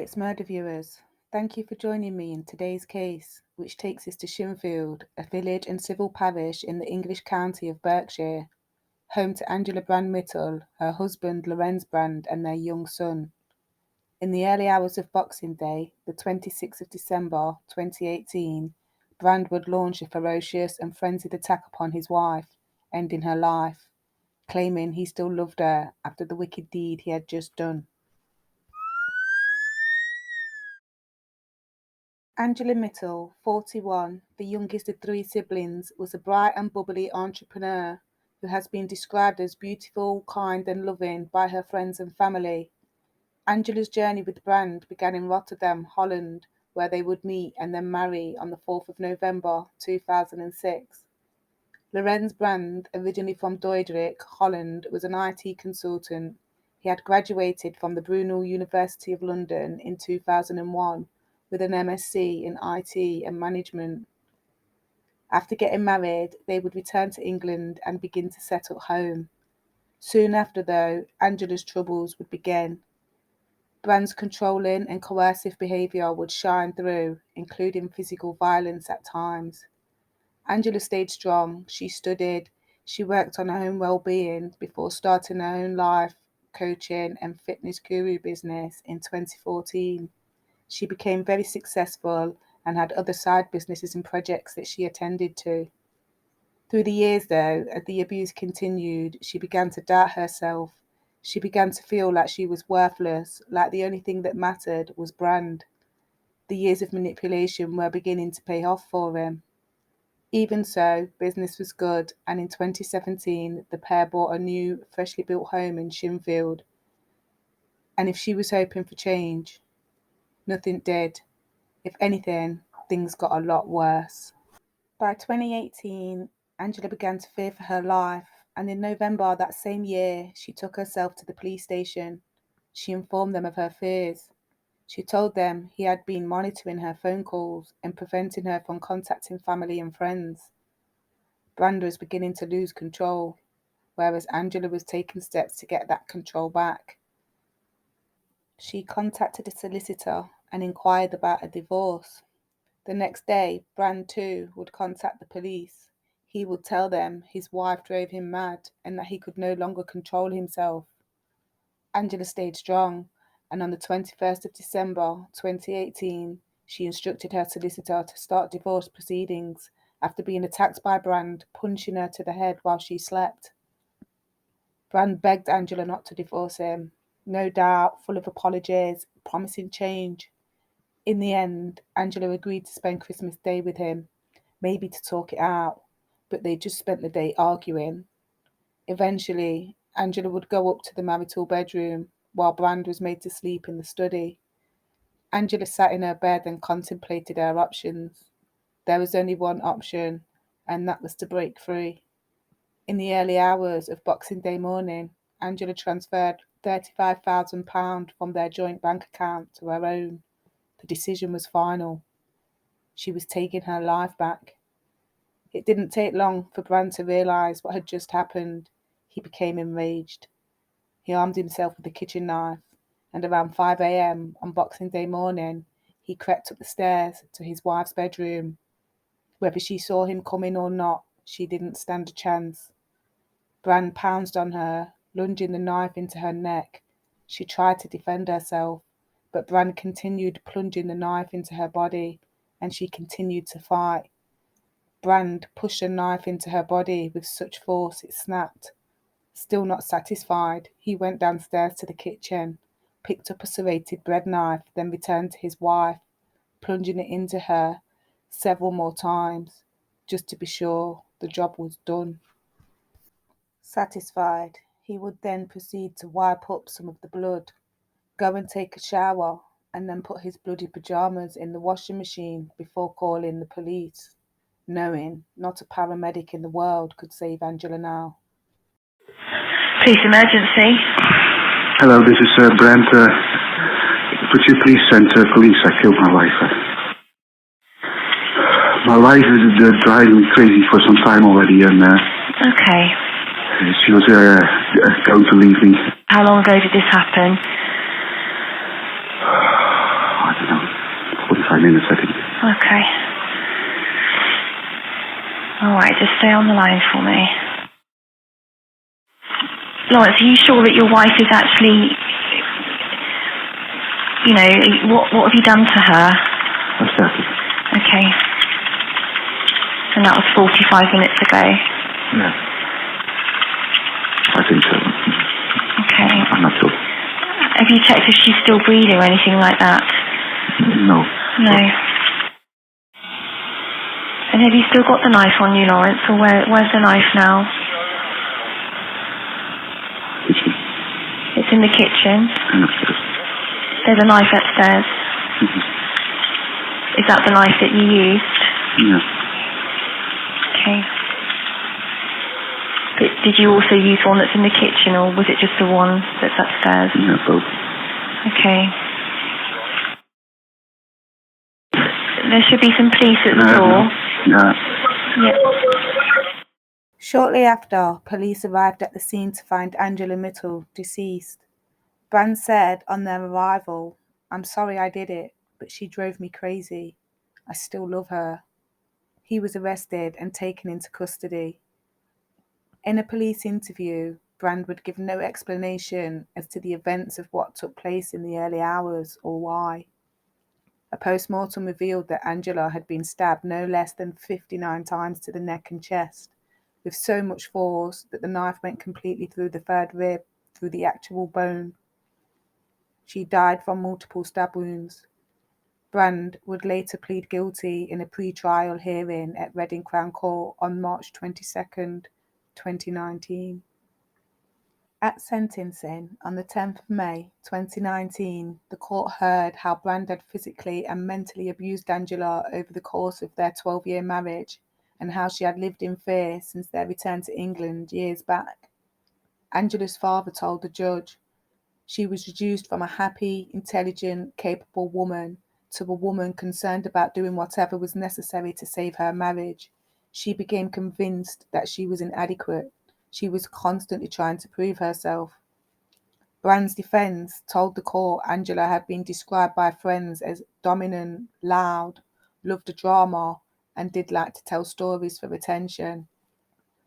it's Murder Viewers. Thank you for joining me in today's case, which takes us to Shinfield, a village and civil parish in the English county of Berkshire, home to Angela Brand Mittal, her husband Lorenz Brand, and their young son. In the early hours of Boxing Day, the 26th of December 2018, Brand would launch a ferocious and frenzied attack upon his wife, ending her life, claiming he still loved her after the wicked deed he had just done. Angela Mittal, 41, the youngest of three siblings, was a bright and bubbly entrepreneur who has been described as beautiful, kind and loving by her friends and family. Angela's journey with Brand began in Rotterdam, Holland, where they would meet and then marry on the 4th of November 2006. Lorenz Brand, originally from Dordrecht, Holland, was an IT consultant. He had graduated from the Brunel University of London in 2001 with an MSc in IT and management. After getting married, they would return to England and begin to set up home. Soon after, though, Angela's troubles would begin. Brand's controlling and coercive behaviour would shine through, including physical violence at times. Angela stayed strong. She studied. She worked on her own well-being before starting her own life coaching and fitness guru business in 2014. She became very successful and had other side businesses and projects that she attended to. Through the years, though, as the abuse continued, she began to doubt herself. She began to feel like she was worthless, like the only thing that mattered was Brand. The years of manipulation were beginning to pay off for him. Even so, business was good, and in 2017, the pair bought a new, freshly built home in Shinfield. And if she was hoping for change, nothing did. If anything, things got a lot worse. By 2018, Angela began to fear for her life, and in November that same year, she took herself to the police station. She informed them of her fears. She told them he had been monitoring her phone calls and preventing her from contacting family and friends. Brand was beginning to lose control, whereas Angela was taking steps to get that control back. She contacted a solicitor and inquired about a divorce. The next day, Brand too would contact the police. He would tell them his wife drove him mad and that he could no longer control himself. Angela stayed strong, and on the 21st of December 2018, she instructed her solicitor to start divorce proceedings after being attacked by Brand, punching her to the head while she slept. Brand begged Angela not to divorce him, no doubt full of apologies, promising change. In the end, Angela agreed to spend Christmas Day with him, maybe to talk it out, but they just spent the day arguing. Eventually, Angela would go up to the marital bedroom while Brand was made to sleep in the study. Angela sat in her bed and contemplated her options. There was only one option, and that was to break free. In the early hours of Boxing Day morning, Angela transferred £35,000 from their joint bank account to her own. The decision was final. She was taking her life back. It didn't take long for Brand to realise what had just happened. He became enraged. He armed himself with a kitchen knife, and around 5 a.m. on Boxing Day morning, he crept up the stairs to his wife's bedroom. Whether she saw him coming or not, she didn't stand a chance. Brand pounced on her, lunging the knife into her neck. She tried to defend herself, but Brand continued plunging the knife into her body, and she continued to fight. Brand pushed a knife into her body with such force it snapped. Still not satisfied, he went downstairs to the kitchen, picked up a serrated bread knife, then returned to his wife, plunging it into her several more times, just to be sure the job was done. Satisfied, he would then proceed to wipe up some of the blood, go and take a shower, and then put his bloody pyjamas in the washing machine before calling the police, knowing not a paramedic in the world could save Angela now. Police emergency. Hello, this is Brent. Could you please send police? I killed my wife. My wife is driving me crazy for some time already, and Okay. she was going to leave me. How long ago did this happen? 45 minutes, I think. Okay. Alright, just stay on the line for me. Lawrence, are you sure that your wife is actually, what have you done to her? What's that? Okay. And that was 45 minutes ago. Yeah. I think so. Okay. I'm not sure. Have you checked if she's still breathing or anything like that? No. No. And have you still got the knife on you, Lawrence, or where's the knife now? Kitchen. It's in the kitchen. And upstairs. There's a knife upstairs. Mm-hmm. Is that the knife that you used? Yeah. Okay. But did you also use one that's in the kitchen, or was it just the one that's upstairs? Yeah, both. Okay. There should be some police at the door. Yeah. Yeah. Shortly after, police arrived at the scene to find Angela Mittal deceased. Brand said on their arrival, "I'm sorry I did it, but she drove me crazy. I still love her." He was arrested and taken into custody. In a police interview, Brand would give no explanation as to the events of what took place in the early hours or why. A post-mortem revealed that Angela had been stabbed no less than 59 times to the neck and chest, with so much force that the knife went completely through the third rib, through the actual bone. She died from multiple stab wounds. Brand would later plead guilty in a pre-trial hearing at Reading Crown Court on March 22nd, 2019. At sentencing on the 10th of May 2019, the court heard how Brand had physically and mentally abused Angela over the course of their 12-year marriage and how she had lived in fear since their return to England years back. Angela's father told the judge she was reduced from a happy, intelligent, capable woman to a woman concerned about doing whatever was necessary to save her marriage. She became convinced that she was inadequate. She was constantly trying to prove herself. Brand's defense told the court Angela had been described by friends as dominant, loud, loved the drama, and did like to tell stories for attention.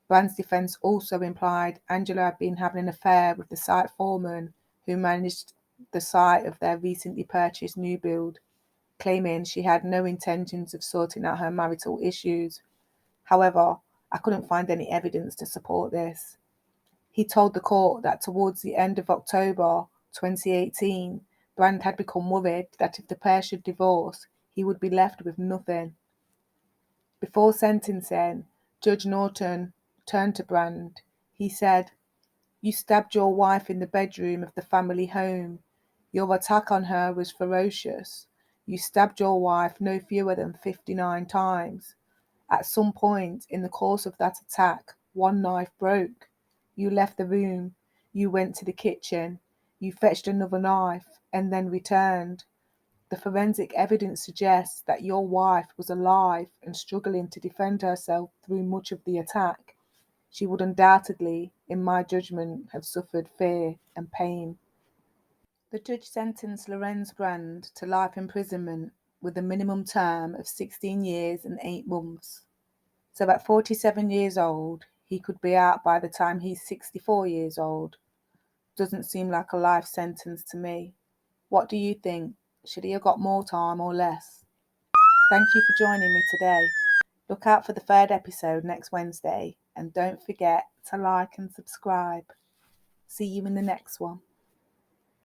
Brand's defense also implied Angela had been having an affair with the site foreman who managed the site of their recently purchased new build, claiming she had no intentions of sorting out her marital issues. However, I couldn't find any evidence to support this. He told the court that towards the end of October 2018, Brand had become worried that if the pair should divorce, he would be left with nothing. Before sentencing, Judge Norton turned to Brand. He said, "You stabbed your wife in the bedroom of the family home. Your attack on her was ferocious. You stabbed your wife no fewer than 59 times. At some point in the course of that attack, one knife broke. You left the room. You went to the kitchen. You fetched another knife and then returned. The forensic evidence suggests that your wife was alive and struggling to defend herself through much of the attack. She would undoubtedly, in my judgment, have suffered fear and pain." The judge sentenced Lorenz Brand to life imprisonment with a minimum term of 16 years and 8 months. So at 47 years old, he could be out by the time he's 64 years old. Doesn't seem like a life sentence to me. What do you think? Should he have got more time or less? Thank you for joining me today. Look out for the third episode next Wednesday, and don't forget to like and subscribe. See you in the next one.